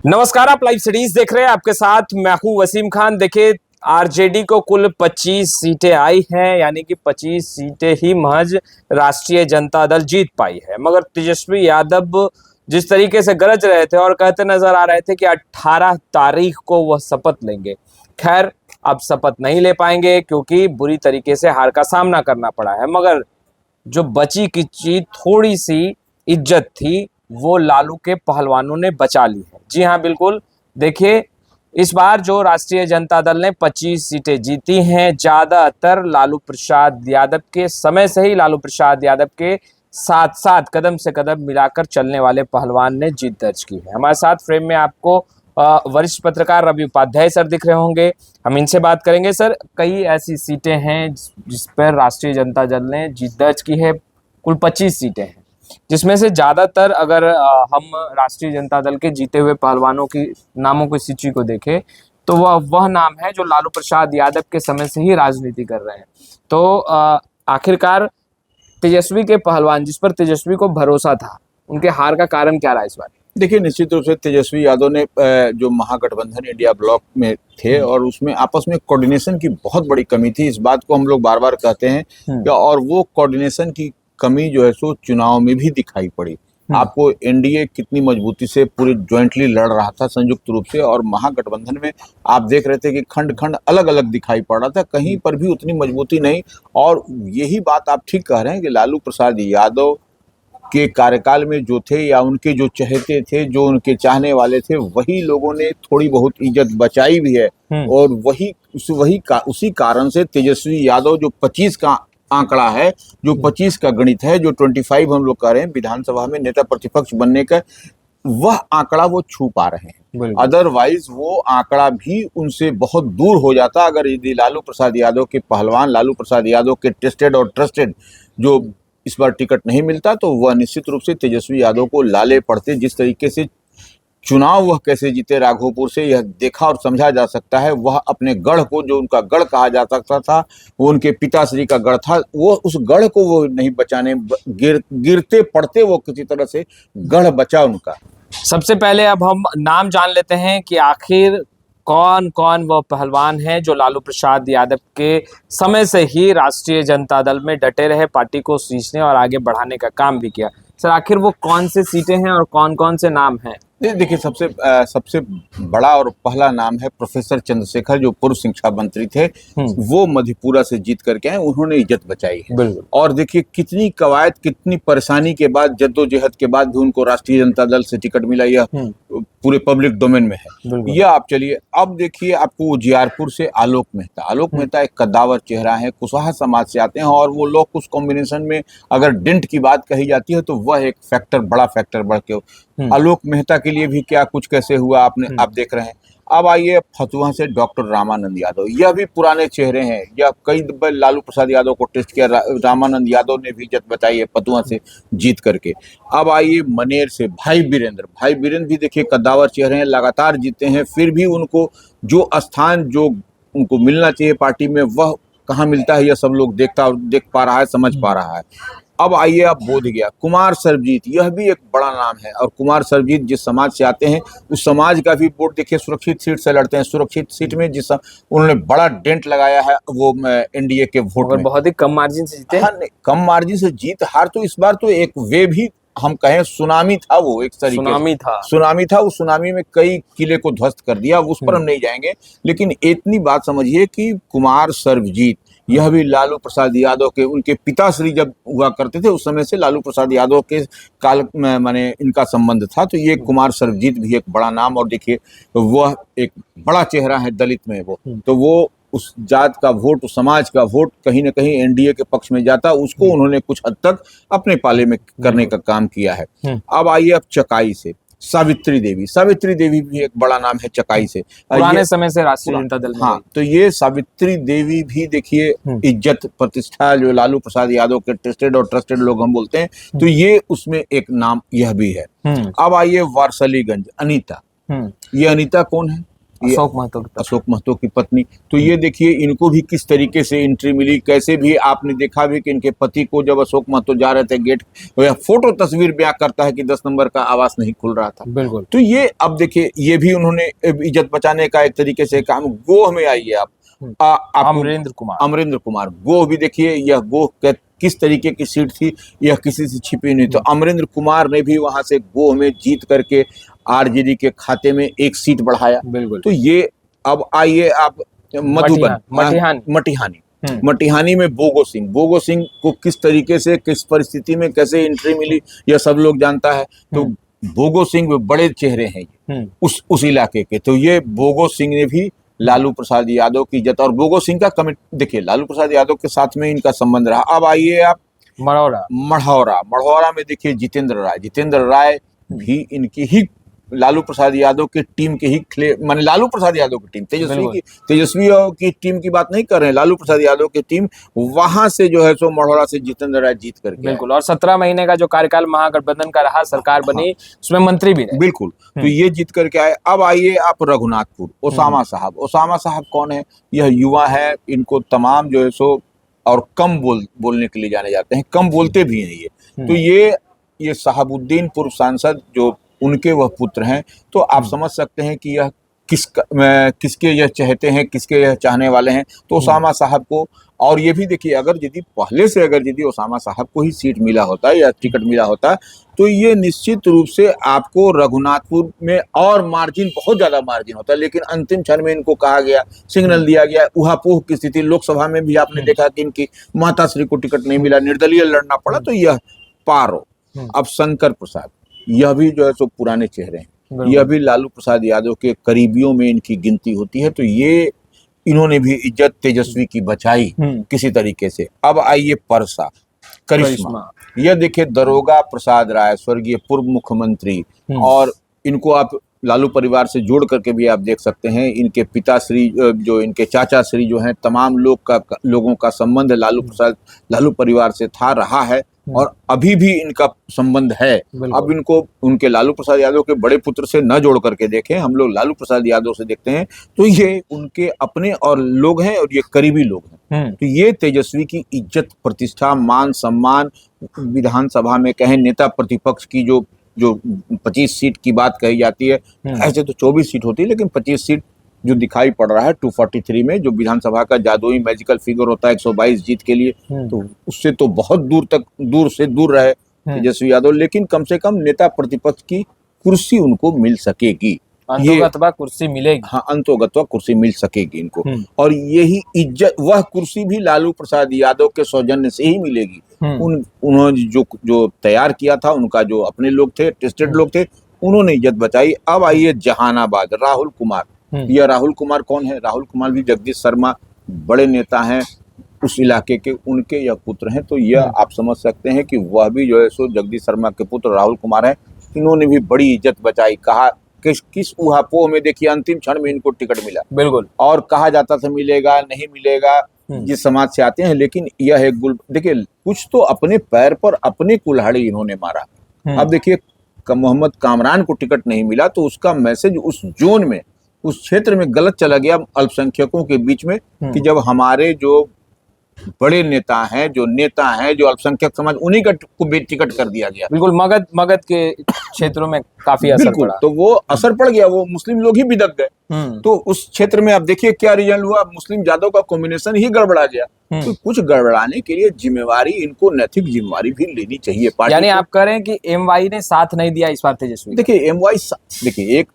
नमस्कार, आप live series देख रहे हैं। आपके साथ मैं हूं वसीम खान। देखिए, आरजेडी को कुल 25 सीटें आई हैं, यानी कि 25 सीटें ही महज राष्ट्रीय जनता दल जीत पाई है। मगर तेजस्वी यादव जिस तरीके से गरज रहे थे और कहते नजर आ रहे थे कि 18 तारीख को वह शपथ लेंगे, खैर अब शपथ नहीं ले पाएंगे क्योंकि बुरी तरीके से हार का सामना करना पड़ा है। मगर जो बची किची थोड़ी सी इज्जत थी वो लालू के पहलवानों ने बचा ली है। जी हाँ, बिल्कुल। देखिए, इस बार जो राष्ट्रीय जनता दल ने 25 सीटें जीती हैं, ज्यादातर लालू प्रसाद यादव के समय से ही लालू प्रसाद यादव के साथ साथ कदम से कदम मिलाकर चलने वाले पहलवान ने जीत दर्ज की है। हमारे साथ फ्रेम में आपको वरिष्ठ पत्रकार रवि उपाध्याय सर दिख रहे होंगे। हम इनसे बात करेंगे। सर, कई ऐसी सीटें हैं जिस पर राष्ट्रीय जनता दल ने जीत दर्ज की है। कुल 25 सीटें हैं, जिसमें से ज्यादातर अगर हम राष्ट्रीय जनता दल के जीते हुए पहलवानों की नामों की सूची को देखें तो वह नाम है जो लालू प्रसाद यादव के समय से ही राजनीति कर रहे हैं। तो आखिरकार तेजस्वी के पहलवान, जिस पर तेजस्वी को भरोसा था, उनके हार का कारण क्या रहा इस बार? देखिए, निश्चित रूप से तेजस्वी यादव ने जो महागठबंधन इंडिया ब्लॉक में थे और उसमें आपस में कोऑर्डिनेशन की बहुत बड़ी कमी थी। इस बात को हम लोग बार बार कहते हैं और वो कोऑर्डिनेशन की कमी जो है सो चुनाव में भी दिखाई पड़ी। आपको एनडीए कितनी मजबूती से पूरे ज्वाइंटली लड़ रहा था संयुक्त रूप से, और महागठबंधन में आप देख रहे थे कि खंड खंड अलग अलग दिखाई पड़ रहा था, कहीं पर भी उतनी मजबूती नहीं। और यही बात आप ठीक कह रहे हैं कि लालू प्रसाद यादव के कार्यकाल में जो थे या उनके जो चहेते थे, जो उनके चाहने वाले थे, वही लोगों ने थोड़ी बहुत इज्जत बचाई भी है। और उसी कारण से तेजस्वी यादव जो 25 का आंकड़ा है, जो 25 का गणित है, जो 25 हम लोग कह रहे हैं विधानसभा में नेता प्रतिपक्ष बनने का, वह आंकड़ा वो छू पा रहे हैं। अदरवाइज वो आंकड़ा भी उनसे बहुत दूर हो जाता अगर यदि लालू प्रसाद यादव के पहलवान, लालू प्रसाद यादव के टेस्टेड और ट्रस्टेड जो इस बार टिकट नहीं मिलता, तो वह निश्चित रूप से तेजस्वी यादव को लाले पड़ते। जिस तरीके से चुनाव वह कैसे जीते राघोपुर से, यह देखा और समझा जा सकता है। वह अपने गढ़ को, जो उनका गढ़ कहा जा सकता था, वो उनके पिताश्री का गढ़ था, वो उस गढ़ को वो नहीं बचाने, गिरते पड़ते वो किसी तरह से गढ़ बचा उनका। सबसे पहले अब हम नाम जान लेते हैं कि आखिर कौन कौन वह पहलवान है जो लालू प्रसाद यादव के समय से ही राष्ट्रीय जनता दल में डटे रहे, पार्टी को सींचने और आगे बढ़ाने का काम भी किया। सर, आखिर वो कौन से सीटें हैं और कौन कौन से नाम हैं? देखिए, सबसे बड़ा और पहला नाम है प्रोफेसर चंद्रशेखर, जो पूर्व शिक्षा मंत्री थे। वो मधेपुरा से जीत करके आए, उन्होंने इज्जत बचाई है। और देखिए, कितनी कवायद, कितनी परेशानी के बाद, जद्दोजहद के बाद भी उनको राष्ट्रीय जनता दल से टिकट मिला। यह पूरे पब्लिक डोमेन में है। यह आप चलिए, अब देखिए, आपको उजियारपुर से आलोक मेहता एक कद्दावर चेहरा है, कुशवाहा समाज से आते हैं, और वो लोग उस कॉम्बिनेशन में अगर डेंट की बात कही जाती है तो वह एक फैक्टर, बड़ा फैक्टर बढ़ के आलोक मेहता के लिए भी क्या कुछ कैसे हुआ आप देख रहे हैं। अब आइए फतुहा से डॉक्टर रामानंद यादव, यह भी पुराने चेहरे हैं। यह कई बार लालू प्रसाद यादव को टेस्ट किया, रामानंद यादव ने भी इज्जत बचाई है फतुहा से जीत करके। अब आइए मनेर से भाई वीरेंद्र भी देखिए कद्दावर चेहरे हैं, लगातार जीते हैं, फिर भी उनको जो स्थान जो उनको मिलना चाहिए पार्टी में, वह कहाँ मिलता है, यह सब लोग देख पा रहा है, समझ पा रहा है। अब आइए, आप बोधगया कुमार सर्वजीत, यह भी एक बड़ा नाम है। और कुमार सर्वजीत जिस समाज से आते हैं, उस समाज का भी वोट देखिए, सुरक्षित सीट से लड़ते हैं। सुरक्षित सीट में जिस उन्होंने बड़ा डेंट लगाया है वो एनडीए के वोट में, बहुत ही कम मार्जिन से जीते। हाँ, कम मार्जिन से जीत हार तो इस बार तो एक वे भी हम कहें सुनामी था, वो एक तरीके सुनामी था। उस सुनामी में कई किले को ध्वस्त कर दिया, उस पर हम नहीं जाएंगे। लेकिन इतनी बात समझिए कि कुमार सर्वजीत, यह भी लालू प्रसाद यादव के, उनके पिताश्री जब हुआ करते थे उस समय से लालू प्रसाद यादव के काल में माने इनका संबंध था। तो ये कुमार सर्वजीत भी एक बड़ा नाम, और देखिए वह एक बड़ा चेहरा है दलित में। तो वो उस जात का वोट, उस समाज का वोट कहीं ना कहीं एनडीए के पक्ष में जाता, उसको उन्होंने कुछ हद तक अपने पाले में करने का काम किया है। अब आइए, अब चकाई से सावित्री देवी भी एक बड़ा नाम है चकाई से, पुराने समय से राष्ट्रीय जनता दल में। हाँ, तो ये सावित्री देवी भी देखिए इज्जत प्रतिष्ठा, जो लालू प्रसाद यादव के टेस्टेड और ट्रस्टेड लोग हम बोलते हैं, तो ये उसमें एक नाम यह भी है। अब आइए वारसलीगंज, अनीता। ये अनीता कौन है? ये अशोक महतो की पत्नी। अशोक महतो की पत्नी। तो ये देखिए इनको भी किस तरीके से एंट्री मिली, कैसे भी आपने देखा भी कि इनके पति को जब अशोक महतो जा रहे थे गेट, फोटो तस्वीर बयां करता है कि 10 नंबर का आवास नहीं खुल रहा था। बिल्कुल। तो ये अब देखिए ये भी उन्होंने इज्जत बचाने का एक तरीके से काम। गोह में आइए आप, आपको अमरेंद्र कुमार गोह भी देखिए, यह गोह किस तरीके की सीट थी, यह किसी से छिपी नहीं। तो अमरेंद्र कुमार ने भी वहां से गोह में जीत करके आरजेडी के खाते में एक सीट बढ़ाया। बिल्कुल। तो ये अब आइए आप मधुबन, मटिहानी मटिहानी में बोगो सिंह को किस तरीके से, किस परिस्थिति में कैसे एंट्री मिली, यह सब लोग जानता है। तो बोगो सिंह बड़े चेहरे हैं ये उस इलाके के। तो ये बोगो सिंह ने भी लालू प्रसाद यादव की इज्जत, और बोगो सिंह का कमिट देखिए लालू प्रसाद यादव के साथ में इनका संबंध रहा। अब आइए आप मढ़ौरा में देखिए जितेंद्र राय भी इनकी ही लालू प्रसाद यादव के टीम के ही माने लालू प्रसाद यादव की टीम, तेजस्वी की टीम की बात नहीं कर रहे हैं, लालू प्रसाद यादव की टीम वहां से जो है सो मढ़ौरा से जितेंद्र राय जीत करके। बिल्कुल। और 17 महीने का जो कार्यकाल महागठबंधन का रहा, सरकार बनी, उसमें मंत्री भी रहे। बिल्कुल। तो ये जीत करके आए। अब आइए आप रघुनाथपुर, ओसामा साहब कौन है? यह युवा है, इनको तमाम जो है सो और कम बोलने के लिए जाने जाते हैं, कम बोलते भी हैं ये। तो ये शहाबुद्दीन पूर्व सांसद जो उनके वह पुत्र हैं। तो आप समझ सकते हैं कि यह किसके यह चाहते हैं, किसके यह चाहने वाले हैं। तो ओसामा साहब को, और ये भी देखिए अगर यदि ओसामा साहब को ही सीट मिला होता या टिकट मिला होता, तो ये निश्चित रूप से आपको रघुनाथपुर में और मार्जिन, बहुत ज्यादा मार्जिन होता। लेकिन अंतिम क्षण में इनको कहा गया, सिग्नल दिया गया, उहापोह की स्थिति। लोकसभा में भी आपने देखा कि इनकी माताश्री को टिकट नहीं मिला, निर्दलीय लड़ना पड़ा। तो यह पार हो। अब शंकर प्रसाद, यह भी जो है सो पुराने चेहरे हैं, यह भी लालू प्रसाद यादव के करीबियों में इनकी गिनती होती है। तो ये इन्होंने भी इज्जत तेजस्वी की बचाई किसी तरीके से। अब आइए परसा, करिश्मा, यह देखिए दरोगा प्रसाद राय, स्वर्गीय पूर्व मुख्यमंत्री, और इनको आप लालू परिवार से जोड़ करके भी आप देख सकते हैं। इनके पिताश्री, जो इनके चाचा श्री जो हैं, तमाम लोगों का संबंध लालू परिवार से रहा है, और अभी भी इनका संबंध है। अब इनको उनके लालू प्रसाद यादव के बड़े पुत्र से न जोड़ करके देखें, हम लोग लालू प्रसाद यादव से देखते हैं। तो ये उनके अपने और लोग हैं, और ये करीबी लोग हैं। तो ये तेजस्वी की इज्जत, प्रतिष्ठा, मान सम्मान, विधानसभा में कहें नेता प्रतिपक्ष की जो 25 सीट की बात कही जाती है, ऐसे तो 24 सीट होती है, लेकिन 25 सीट जो दिखाई पड़ रहा है 243 में, जो विधानसभा का जादुई मैजिकल फिगर होता है 122 जीत के लिए, तो उससे तो बहुत दूर से दूर रहे तेजस्वी यादव। लेकिन कम से कम नेता प्रतिपक्ष की कुर्सी उनको मिल सकेगी, अंतोगत्वा कुर्सी मिलेगी। हाँ, अंतोगत्वा कुर्सी मिल सकेगी इनको। और यही इज्जत, वह कुर्सी भी लालू प्रसाद यादव के सौजन्य से ही मिलेगी। उन्होंने जो तैयार किया था, उनका जो अपने लोग थे, टेस्टेड लोग थे, उन्होंने इज्जत बचाई। अब आइए जहानाबाद, राहुल कुमार। यह राहुल कुमार कौन है? राहुल कुमार भी जगदीश शर्मा, बड़े नेता हैं उस इलाके के, उनके यह पुत्र हैं। तो यह आप समझ सकते हैं कि वह भी जो है सो जगदीश शर्मा के पुत्र राहुल कुमार हैं। इन्होंने भी बड़ी इज्जत बचाई। कहा किस उहापोह में, देखिए अंतिम क्षण में इनको टिकट मिला। बिल्कुल। और कहा जाता था मिलेगा नहीं मिलेगा, जिस समाज से आते हैं। लेकिन यह एक देखिए, कुछ तो अपने पैर पर अपने कुल्हाड़ी इन्होंने मारा। अब देखिए मोहम्मद कामरान को टिकट नहीं मिला, तो उसका मैसेज उस जोन में, उस क्षेत्र में गलत चला गया अल्पसंख्यकों के बीच में, कि जब हमारे जो बड़े नेता हैं, जो अल्पसंख्यक समाज, उन्हीं का को टिकट कर दिया गया। बिल्कुल। मगध के क्षेत्रों में काफी असर पड़ा। तो वो असर पड़ गया, वो मुस्लिम लोग ही बिदक गए। तो उस क्षेत्र में आप देखिए क्या रिजल्ट हुआ, मुस्लिम यादव का कॉम्बिनेशन ही गड़बड़ा गया। तो कुछ गड़बड़ाने के लिए जिम्मेवारी, इनको नैतिक जिम्मेवारी भी लेनी चाहिए पार्टी। यानी आप कह रहे हैं कि एमवाई ने साथ नहीं दिया इस बार तेजस्वी? देखिए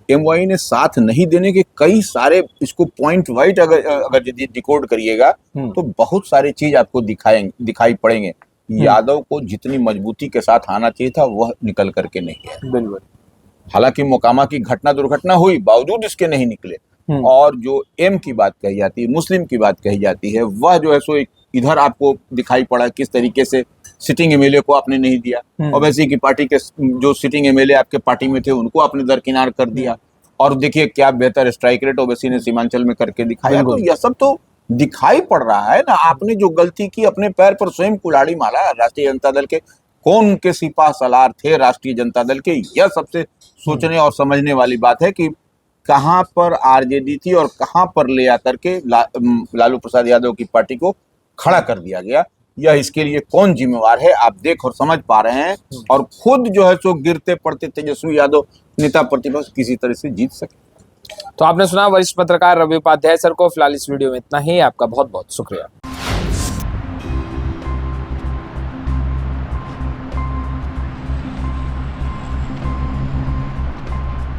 एमवाई ने साथ नहीं देने के कई सारे, इसको पॉइंट वाइज अगर यदि डिकोड करिएगा, तो बहुत सारे चीज आपको दिखाई पड़ेंगे। यादव को जितनी मजबूती के साथ आना चाहिए था, वह निकल करके नहीं है। बिल्कुल। हालांकि मोकामा की दुर्घटना हुई, बावजूद इसके नहीं निकले। और जो एम की बात कही जाती है, मुस्लिम की बात कही जाती है, वह जो है सो इधर आपको दिखाई पड़ा किस तरीके से सिटिंग एमएलए को आपने नहीं दिया। ओवैसी की पार्टी के जो सिटिंग एमएलए आपके पार्टी में थे, उनको आपने दरकिनार कर दिया। और देखिए क्या बेहतर स्ट्राइक रेट ओवैसी ने सीमांचल में करके दिखाया। तो यह सब तो दिखाई पड़ रहा है ना। आपने जो गलती की, अपने पैर पर स्वयं कुल्हाड़ी मारा। राष्ट्रीय जनता दल के कौन उनके सिपा सलार थे राष्ट्रीय जनता दल के? यह सबसे सोचने और समझने वाली बात है कि कहां पर आरजेडी थी और कहां पर ले आकर के लालू प्रसाद यादव की पार्टी को खड़ा कर दिया गया। यह इसके लिए कौन जिम्मेवार है आप देख और समझ पा रहे हैं, और खुद जो है सो गिरते पड़ते तेजस्वी यादव नेता प्रतिपक्ष किसी तरह से जीत सके। तो आपने सुना वरिष्ठ पत्रकार रवि उपाध्याय सर को। फिलहाल इस वीडियो में इतना ही। आपका बहुत बहुत शुक्रिया।